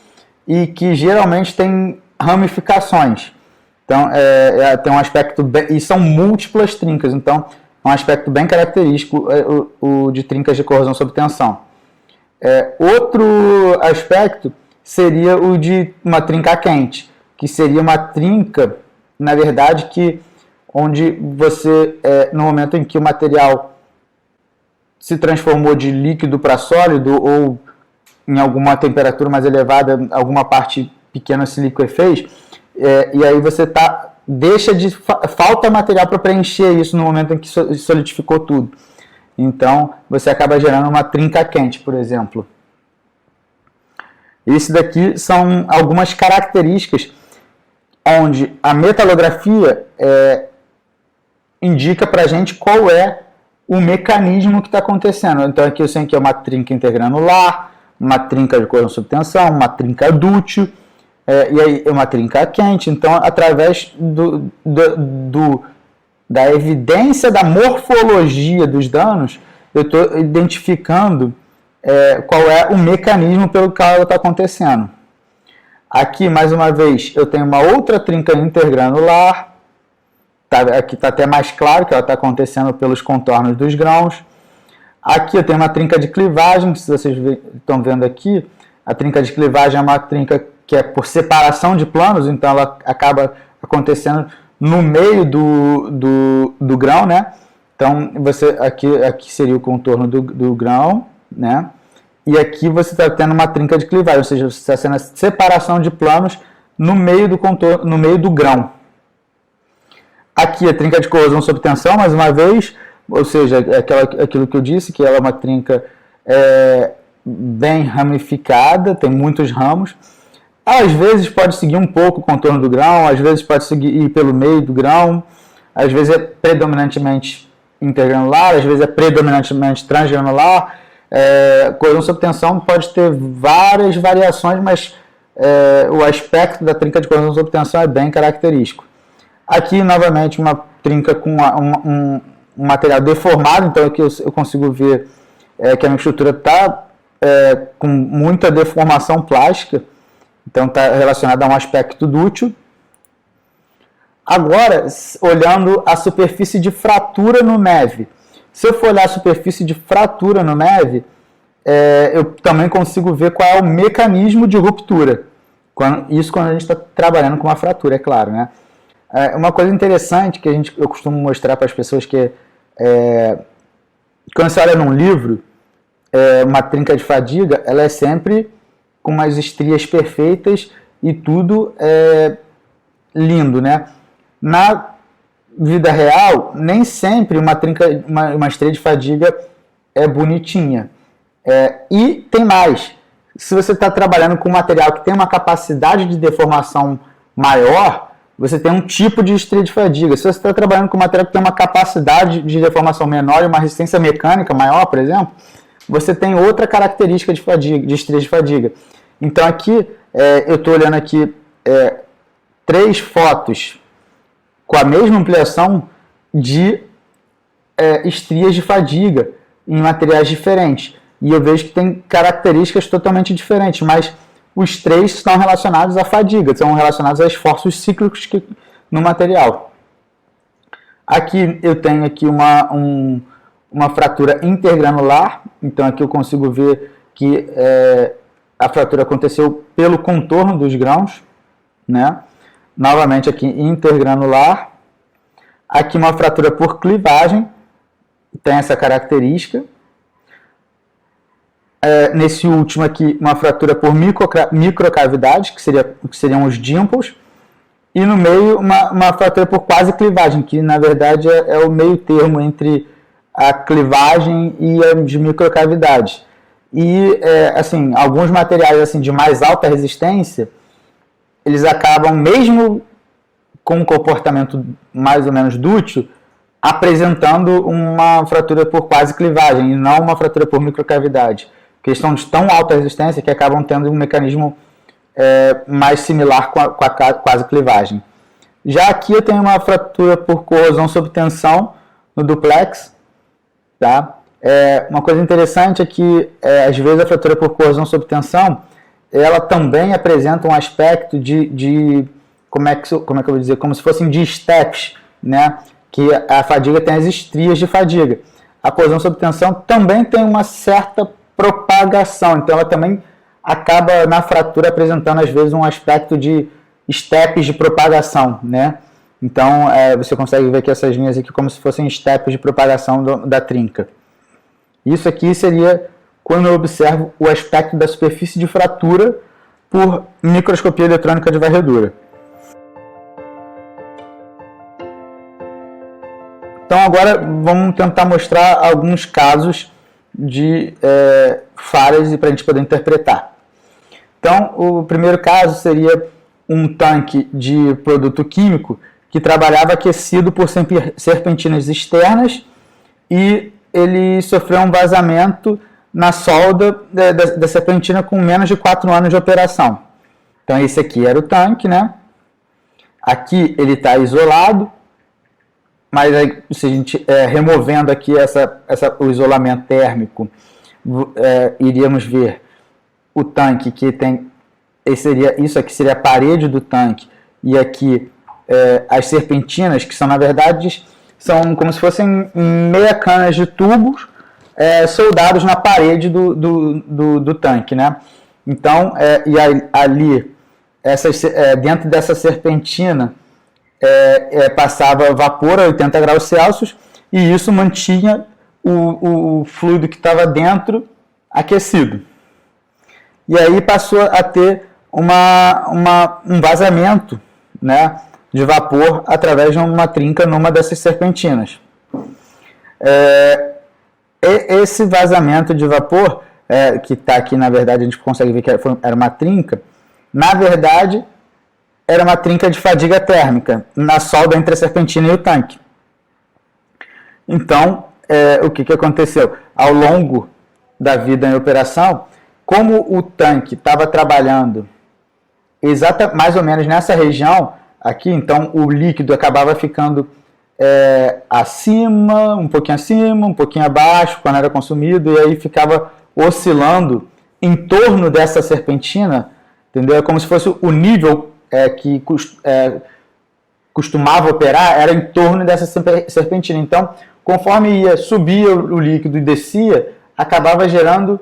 e que geralmente tem ramificações. Então, tem um aspecto bem, e são múltiplas trincas, então é um aspecto bem característico o de trincas de corrosão sob tensão. Outro aspecto seria o de uma trinca quente, que seria uma trinca, na verdade, onde você, no momento em que o material se transformou de líquido para sólido, ou em alguma temperatura mais elevada, alguma parte pequena se liquefez, e aí você falta material para preencher isso no momento em que solidificou tudo. Então, você acaba gerando uma trinca quente, por exemplo. Isso daqui são algumas características onde a metalografia indica para a gente qual é o mecanismo que está acontecendo. Então, aqui eu sei que é uma trinca intergranular, uma trinca de corrosão sob tensão, uma trinca dútil, e aí uma trinca quente. Então, através da evidência da morfologia dos danos, eu estou identificando qual é o mecanismo pelo qual ela está acontecendo. Aqui, mais uma vez, eu tenho uma outra trinca intergranular. Aqui está até mais claro que ela está acontecendo pelos contornos dos grãos. Aqui eu tenho uma trinca de clivagem, se vocês estão vendo aqui, a trinca de clivagem é uma trinca que é por separação de planos, então ela acaba acontecendo no meio do grão, né? Então, aqui seria o contorno do grão, né? E aqui você está tendo uma trinca de clivagem, ou seja, você está tendo a separação de planos no meio do contorno, no meio do grão. Aqui a trinca de corrosão sob tensão, mais uma vez, ou seja, aquilo que eu disse, que ela é uma trinca bem ramificada, tem muitos ramos. Às vezes pode seguir um pouco o contorno do grão, às vezes pode ir pelo meio do grão, às vezes é predominantemente intergranular, às vezes é predominantemente transgranular. Corrosão sob tensão pode ter várias variações, mas o aspecto da trinca de corrosão sob tensão é bem característico. Aqui, novamente, uma trinca com um material deformado, então aqui eu consigo ver que a minha estrutura está com muita deformação plástica, então está relacionada a um aspecto dútil. Agora, olhando a superfície de fratura no MEV. Se eu for olhar a superfície de fratura no MEV, eu também consigo ver qual é o mecanismo de ruptura. Isso quando a gente está trabalhando com uma fratura, é claro, né? Uma coisa interessante que eu costumo mostrar para as pessoas que quando você olha num livro, uma trinca de fadiga, ela é sempre com umas estrias perfeitas e tudo lindo, né? Na vida real, nem sempre uma estria de fadiga é bonitinha. E tem mais. Se você está trabalhando com material que tem uma capacidade de deformação maior, você tem um tipo de estria de fadiga. Se você está trabalhando com material que tem uma capacidade de deformação menor e uma resistência mecânica maior, por exemplo, você tem outra característica de estria de fadiga. Então aqui, eu estou olhando aqui 3 fotos com a mesma ampliação de estrias de fadiga em materiais diferentes. E eu vejo que tem características totalmente diferentes, mas os 3 estão relacionados à fadiga, são relacionados a esforços cíclicos no material. Aqui eu tenho aqui uma fratura intergranular, então aqui eu consigo ver que a fratura aconteceu pelo contorno dos grãos, né? Novamente aqui intergranular. Aqui uma fratura por clivagem, tem essa característica. Nesse último aqui, uma fratura por microcavidade, que seriam os dimples, e no meio uma fratura por quase clivagem, que na verdade é o meio termo entre a clivagem e a de microcavidade. e assim, alguns materiais assim, de mais alta resistência, eles acabam, mesmo com um comportamento mais ou menos dútil, apresentando uma fratura por quase clivagem e não uma fratura por microcavidade, porque eles são de tão alta resistência que acabam tendo um mecanismo mais similar com a quase clivagem. Já aqui eu tenho uma fratura por corrosão sob tensão no duplex, tá? Uma coisa interessante é que às vezes a fratura por corrosão sob tensão ela também apresenta um aspecto de como é que eu vou dizer, como se fossem de steps, né? Que a fadiga tem as estrias de fadiga. A corrosão sob tensão também tem uma certa propagação, então ela também acaba na fratura apresentando às vezes um aspecto de steps de propagação, né? Então você consegue ver que essas linhas aqui como se fossem steps de propagação da trinca. Isso aqui seria quando eu observo o aspecto da superfície de fratura por microscopia eletrônica de varredura. Então agora vamos tentar mostrar alguns casos de falhas para a gente poder interpretar. Então o primeiro caso seria um tanque de produto químico que trabalhava aquecido por serpentinas externas e ele sofreu um vazamento na solda da serpentina com menos de 4 anos de operação. Então esse aqui era o tanque, né? Aqui ele está isolado, mas aí, se a gente removendo aqui o isolamento térmico, iríamos ver o tanque que tem, isso aqui seria a parede do tanque, e aqui as serpentinas, que são na verdade são como se fossem meia canas de tubos soldados na parede do tanque, né? Então, ali, dentro dessa serpentina, passava vapor a 80 graus Celsius e isso mantinha o fluido que estava dentro aquecido. E aí passou a ter um vazamento, né, de vapor através de uma trinca numa dessas serpentinas. Esse vazamento de vapor, que está aqui, na verdade, a gente consegue ver que era uma trinca, na verdade, era uma trinca de fadiga térmica, na solda entre a serpentina e o tanque. Então, o que aconteceu? Ao longo da vida em operação, como o tanque estava trabalhando mais ou menos nessa região aqui, então o líquido acabava ficando acima, um pouquinho abaixo, quando era consumido, e aí ficava oscilando em torno dessa serpentina, entendeu? É como se fosse o nível que costumava operar, era em torno dessa serpentina. Então, conforme subia o líquido e descia, acabava gerando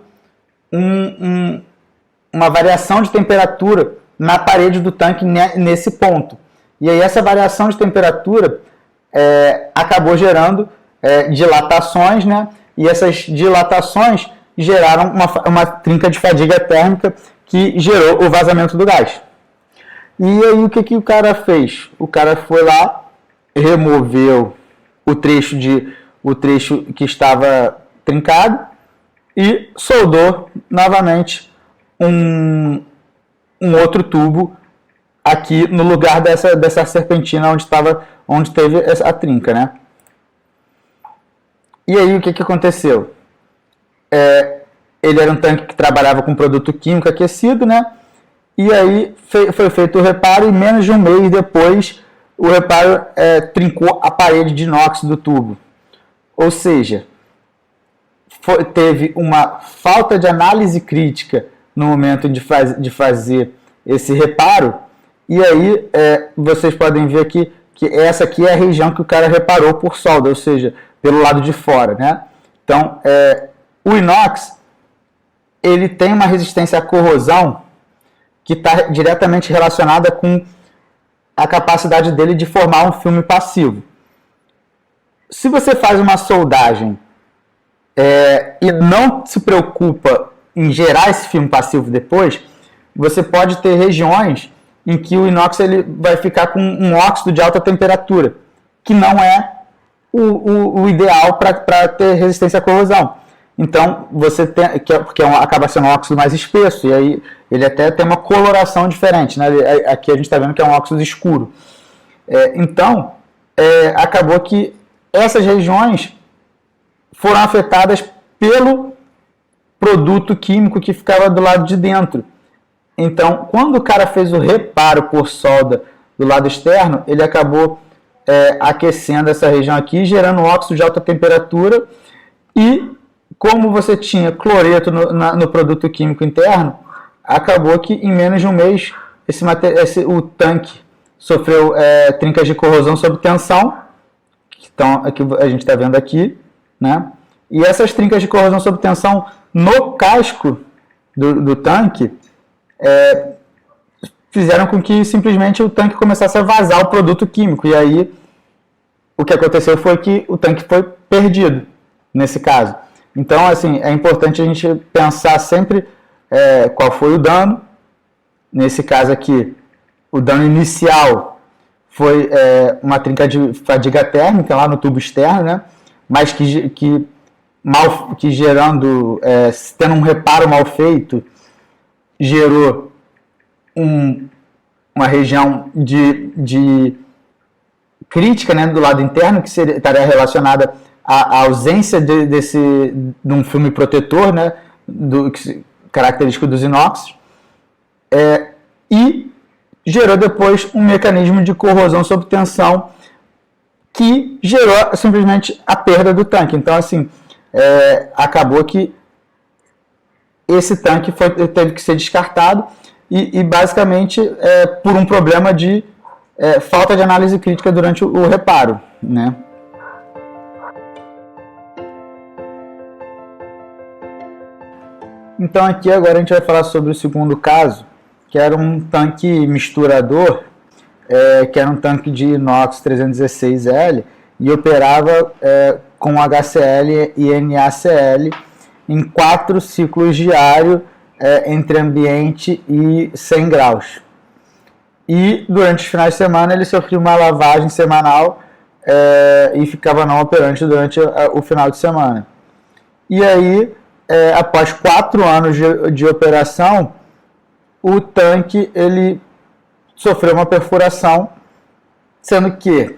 uma variação de temperatura na parede do tanque nesse ponto. E aí essa variação de temperatura acabou gerando dilatações, né? E essas dilatações geraram uma trinca de fadiga térmica que gerou o vazamento do gás. E aí o que o cara fez? O cara foi lá, removeu o trecho que estava trincado e soldou novamente um outro tubo aqui no lugar dessa serpentina onde teve a trinca, né? E aí o que aconteceu? Ele era um tanque que trabalhava com produto químico aquecido, né? E aí foi feito o reparo e menos de um mês depois o reparo trincou a parede de inox do tubo. Ou seja, teve uma falta de análise crítica no momento de fazer esse reparo. E aí vocês podem ver aqui que essa aqui é a região que o cara reparou por solda, ou seja, pelo lado de fora, né? Então, o inox ele tem uma resistência à corrosão que está diretamente relacionada com a capacidade dele de formar um filme passivo. Se você faz uma soldagem e não se preocupa em gerar esse filme passivo depois, você pode ter regiões em que o inox ele vai ficar com um óxido de alta temperatura, que não é o ideal para ter resistência à corrosão. Então, você tem, porque acaba sendo um óxido mais espesso, e aí ele até tem uma coloração diferente, né? Aqui a gente está vendo que é um óxido escuro. Então, acabou que essas regiões foram afetadas pelo produto químico que ficava do lado de dentro. Então, quando o cara fez o reparo por solda do lado externo, ele acabou aquecendo essa região aqui, gerando óxido de alta temperatura, e como você tinha cloreto no produto químico interno, acabou que em menos de um mês o tanque sofreu trincas de corrosão sob tensão, que a gente está vendo aqui, né? E essas trincas de corrosão sob tensão no casco do tanque fizeram com que simplesmente o tanque começasse a vazar o produto químico. E aí o que aconteceu foi que o tanque foi perdido nesse caso. Então, assim, é importante a gente pensar sempre qual foi o dano. Nesse caso aqui, o dano inicial foi uma trinca de fadiga térmica lá no tubo externo, né? Mas que gerando, tendo um reparo mal feito, gerou uma região de crítica, né, do lado interno, que estaria relacionada à ausência de um filme protetor, né, característico dos inox, e gerou depois um mecanismo de corrosão sob tensão que gerou simplesmente a perda do tanque. Então, assim, acabou que esse tanque teve que ser descartado e basicamente por um problema de falta de análise crítica durante o reparo, né? Então aqui agora a gente vai falar sobre o segundo caso, que era um tanque misturador, que era um tanque de inox 316L e operava com HCl e NaCl em 4 ciclos diários entre ambiente e 100 graus. E durante os finais de semana ele sofria uma lavagem semanal e ficava não operante durante o final de semana. E aí, após 4 anos de operação, o tanque ele sofreu uma perfuração, sendo que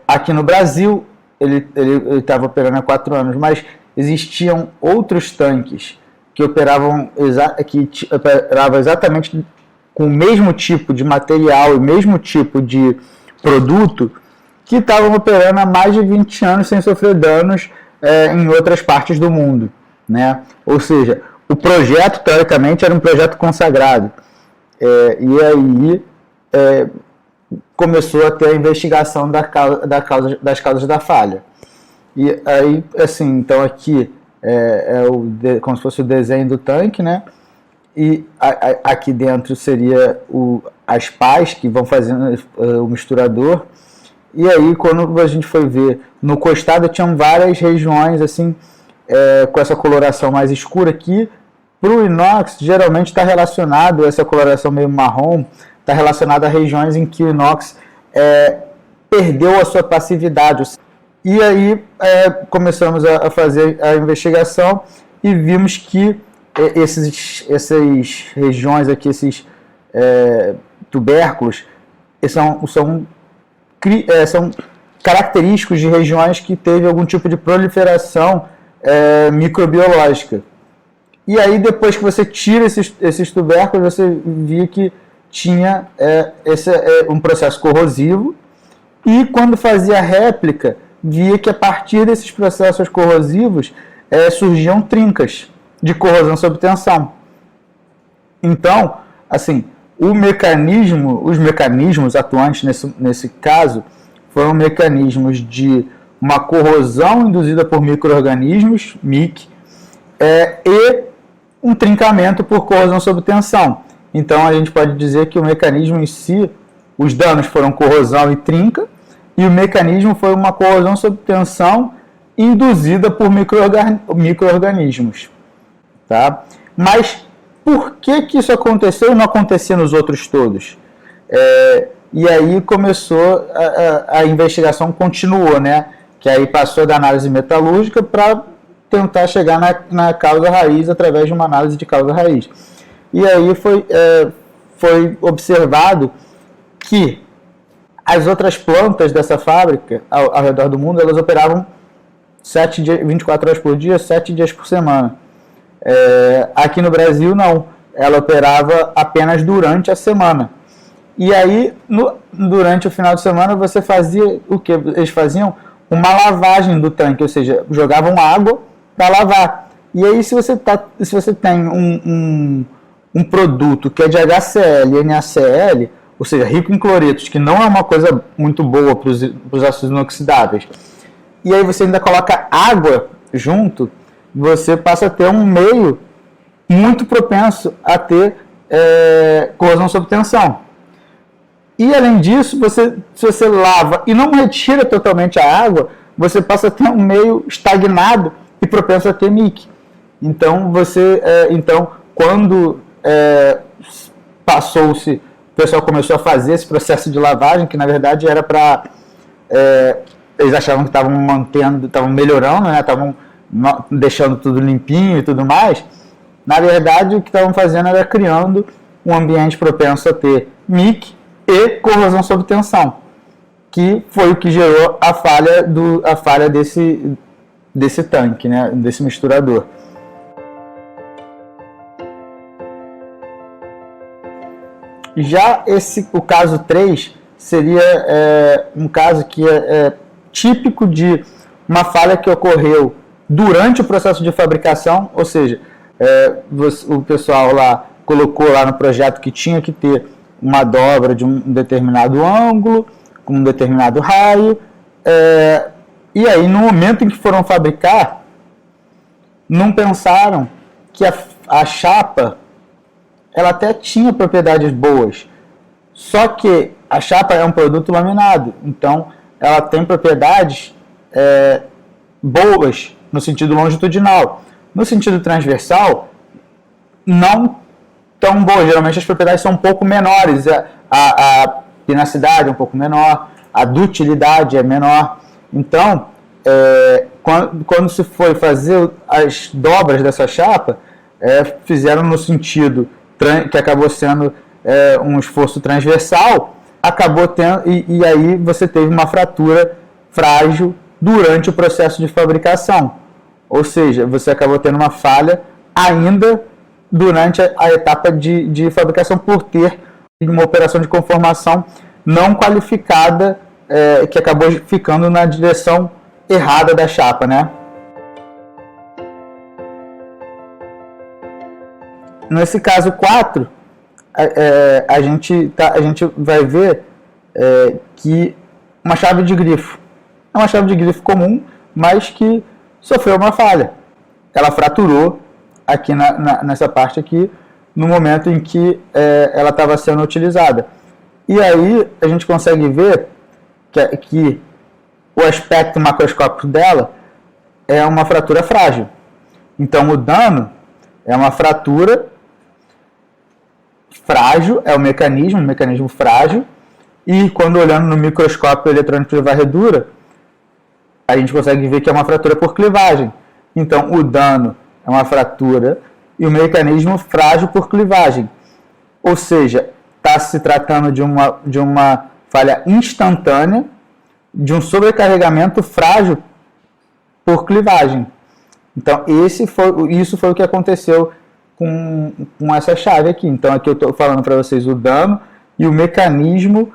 aqui no Brasil ele estava operando há 4 anos, mas existiam outros tanques que operavam exatamente com o mesmo tipo de material e mesmo tipo de produto, que estavam operando há mais de 20 anos sem sofrer danos em outras partes do mundo, né? Ou seja, o projeto, teoricamente, era um projeto consagrado. E aí começou a ter a investigação das causas da falha. E aí, assim, então aqui como se fosse o desenho do tanque, né? E aqui dentro seria as pás que vão fazendo o misturador. E aí, quando a gente foi ver, no costado tinham várias regiões assim, com essa coloração mais escura aqui. Para o inox, geralmente está relacionado, essa coloração meio marrom, está relacionada a regiões em que o inox perdeu a sua passividade. E aí começamos a fazer a investigação e vimos que essas regiões aqui, esses tubérculos, são característicos de regiões que teve algum tipo de proliferação microbiológica. E aí, depois que você tira esses tubérculos, você via que tinha um processo corrosivo, e quando fazia réplica, via que a partir desses processos corrosivos surgiam trincas de corrosão sob tensão. Então, assim, os mecanismos atuantes nesse caso foram mecanismos de uma corrosão induzida por micro-organismos, MIC, e um trincamento por corrosão sob tensão. Então, a gente pode dizer que o mecanismo em si, os danos foram corrosão e trinca, e o mecanismo foi uma corrosão sob tensão induzida por micro-organismos. Tá? Mas por que isso aconteceu e não acontecia nos outros todos? E aí a investigação continuou, né? Que aí passou da análise metalúrgica para tentar chegar na causa raiz através de uma análise de causa raiz. E aí foi observado que as outras plantas dessa fábrica ao redor do mundo, elas operavam 24 horas por dia, 7 dias por semana. Aqui no Brasil não, ela operava apenas durante a semana. E aí, durante o final de semana, você fazia o que? Eles faziam uma lavagem do tanque, ou seja, jogavam água para lavar. E aí, se você tem um produto que é de HCl e NaCl, ou seja, rico em cloretos, que não é uma coisa muito boa para os ácidos inoxidáveis, e aí você ainda coloca água junto, você passa a ter um meio muito propenso a ter corrosão sob tensão. E além disso, se você lava e não retira totalmente a água, você passa a ter um meio estagnado e propenso a ter MIC. Então, quando passou-se, o pessoal começou a fazer esse processo de lavagem, que na verdade era para... eles achavam que estavam melhorando, né? Estavam deixando tudo limpinho e tudo mais. Na verdade, o que estavam fazendo era criando um ambiente propenso a ter MIC e corrosão sob tensão, que foi o que gerou a falha desse tanque, né? Desse misturador. Já o caso 3 seria um caso que é típico de uma falha que ocorreu durante o processo de fabricação, ou seja, o pessoal lá colocou lá no projeto que tinha que ter uma dobra de um determinado ângulo, com um determinado raio, e aí no momento em que foram fabricar, não pensaram que a chapa ela até tinha propriedades boas, só que a chapa é um produto laminado, então ela tem propriedades boas no sentido longitudinal. No sentido transversal, não tão boas. Geralmente as propriedades são um pouco menores. A pinacidade é um pouco menor, a dutilidade é menor. Então, quando se foi fazer as dobras dessa chapa, fizeram no sentido que acabou sendo um esforço transversal, acabou tendo, e aí você teve uma fratura frágil durante o processo de fabricação. Ou seja, você acabou tendo uma falha ainda durante a etapa de fabricação por ter uma operação de conformação não qualificada, que acabou ficando na direção errada da chapa, né? Nesse caso 4, a gente vai ver que uma chave de grifo é uma chave de grifo comum, mas que sofreu uma falha. Ela fraturou aqui nessa parte aqui, no momento em que ela estava sendo utilizada. E aí a gente consegue ver que o aspecto macroscópico dela é uma fratura frágil. Então o dano é uma fratura frágil, é um mecanismo frágil, e quando olhando no microscópio eletrônico de varredura, a gente consegue ver que é uma fratura por clivagem. Então, o dano é uma fratura e o mecanismo frágil por clivagem. Ou seja, está se tratando de uma falha instantânea, de um sobrecarregamento frágil por clivagem. Então, isso foi o que aconteceu com essa chave aqui. Então, aqui eu estou falando para vocês o dano e o mecanismo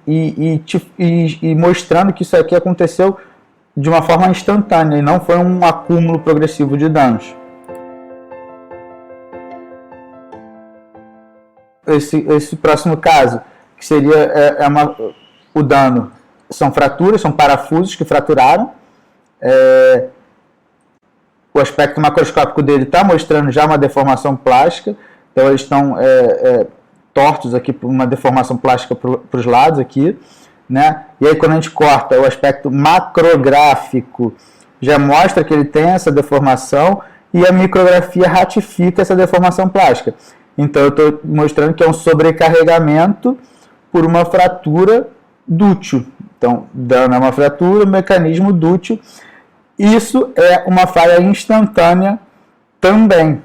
e mostrando que isso aqui aconteceu de uma forma instantânea e não foi um acúmulo progressivo de danos. Esse próximo caso, que seria o dano, são fraturas, são parafusos que fraturaram. O aspecto macroscópico dele está mostrando já uma deformação plástica, então eles estão tortos aqui por uma deformação plástica para os lados aqui, né? E aí quando a gente corta o aspecto macrográfico, já mostra que ele tem essa deformação e a micrografia ratifica essa deformação plástica. Então eu estou mostrando que é um sobrecarregamento por uma fratura dútil. Então, dano é uma fratura, mecanismo dútil. isso é uma falha instantânea também.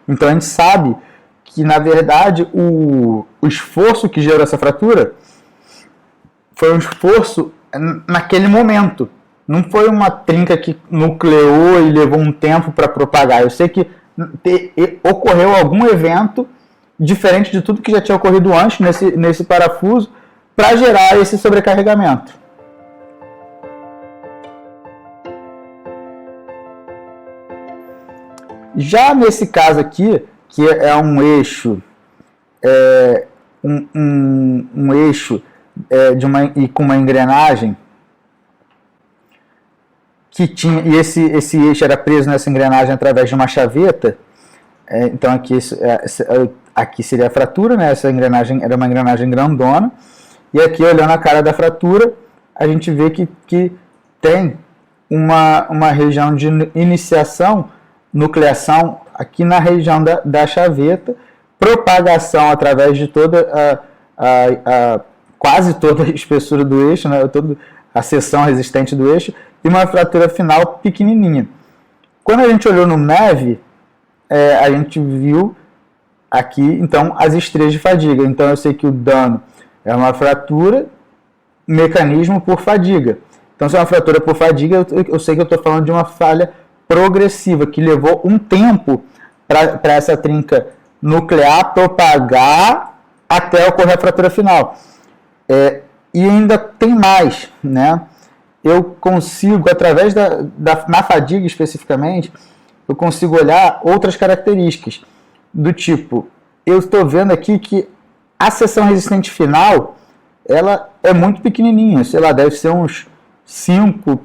Então a gente sabe que, na verdade, o esforço que gerou essa fratura foi um esforço naquele momento. Não foi uma trinca que nucleou e levou um tempo para propagar. Eu sei que ocorreu algum evento diferente de tudo que já tinha ocorrido antes nesse parafuso para gerar esse sobrecarregamento. Já nesse caso aqui, que é um eixo, um eixo e com uma engrenagem que tinha, e esse eixo era preso nessa engrenagem através de uma chaveta. Então aqui seria a fratura, né? Essa engrenagem era uma engrenagem grandona, e aqui, olhando a cara da fratura, a gente vê que tem uma região de iniciação, nucleação aqui na região da chaveta, propagação através de toda quase toda a espessura do eixo, né? Toda a seção resistente do eixo, e uma fratura final pequenininha. Quando a gente olhou no MEV, a gente viu aqui, então, as estrias de fadiga. Então, eu sei que o dano é uma fratura, mecanismo por fadiga. Então, se é uma fratura por fadiga, eu sei que eu estou falando de uma falha progressiva, que levou um tempo para essa trinca nuclear propagar até ocorrer a fratura final. E ainda tem mais, né? Eu consigo, através na fadiga especificamente, eu consigo olhar outras características, do tipo, eu estou vendo aqui que a seção resistente final, ela é muito pequenininha, sei lá, deve ser uns 5,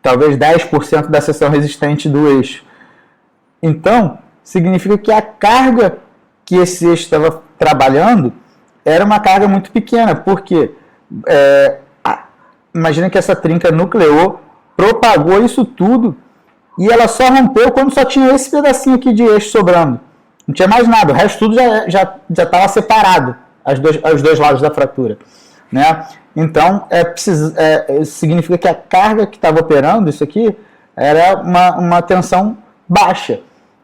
talvez 10% da seção resistente do eixo. Então, significa que a carga que esse eixo estava trabalhando era uma carga muito pequena, porque imagina que essa trinca nucleou, propagou isso tudo, e ela só rompeu quando só tinha esse pedacinho aqui de eixo sobrando. Não tinha mais nada, o resto tudo já estava separado, os dois lados da fratura, né? Então, significa que a carga que estava operando isso aqui era uma tensão baixa,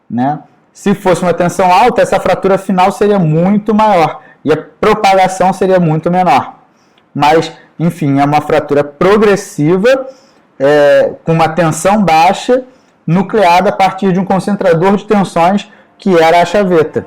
né? Se fosse uma tensão alta, essa fratura final seria muito maior e a propagação seria muito menor. Mas, enfim, é uma fratura progressiva, com uma tensão baixa, nucleada a partir de um concentrador de tensões que era a chaveta.